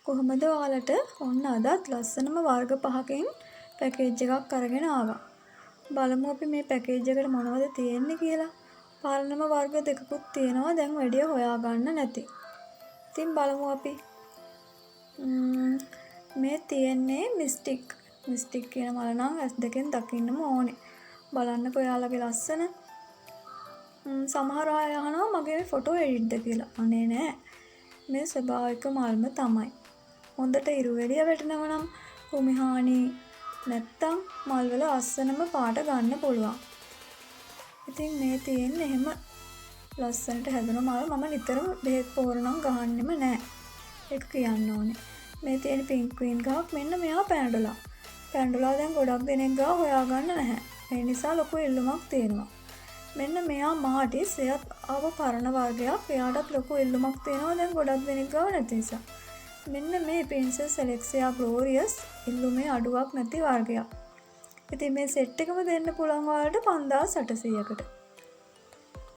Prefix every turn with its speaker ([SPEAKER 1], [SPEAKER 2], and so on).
[SPEAKER 1] කොහොමද ඔයාලට ඔන්න අදත් ලස්සනම වර්ග 5කින් පැකේජ් එකක් අරගෙන ආවා. බලමු අපි මේ පැකේජ් එකට මොනවද තියෙන්නේ කියලා. පරණම වර්ග දෙකකුත් තියෙනවා දැන් වැඩිය හොයාගන්න නැති. ඉතින් බලමු අපි. මේ තියෙන්නේ මිස්ටික්. මිස්ටික් කියන මල නම් S2 දකින්නම ඕනේ. බලන්නකෝ ඔයාලගේ ලස්සන. සමහර අය අහනවා මගේ මේ ෆොටෝ එඩිට්ද කියලා. අනේ නෑ. මේ ස්වභාවික මල්ම තමයි. හොඳට ඉරු එළිය වැටෙනවා නම් භූමි හානි නැත්තම් මල් වල අස්සනම පාට ගන්න පුළුවන්. ඉතින් මේ තියෙන්නේ එහෙම ලස්සනට හැදුන මල් මම නිතරම බෙහෙත් පොහොර නම් ගහන්නෙම නෑ. ඒක කියන්න ඕනේ. මේ තියෙන පින්ක් ක්වීන් ගහක් මෙන්න මෙයා පැනඩුලා. පැනඩුලා දැන් ගොඩක් දෙනෙක් ගාව හොයාගන්න නැහැ. ඒ නිසා ලොකු ඉල්ලුමක් තියෙනවා. මෙන්න මෙයා මාටිස් එයත් ආව පරණ වර්ගයක්. එයාටත් ලොකු ඉල්ලුමක් තියෙනවා දැන් ගොඩක් දෙනෙක් ගාව නැති නිසා. මෙන්න මේ ප්‍රින්සස් ඇලෙක්සියා ග්ලෝරියස් ඉල්ලුමේ අඩුවක් නැති වර්ගයක්. ඉතින් මේ සෙට් එකම දෙන්න පුළුවන් ඔයාලට 5800කට.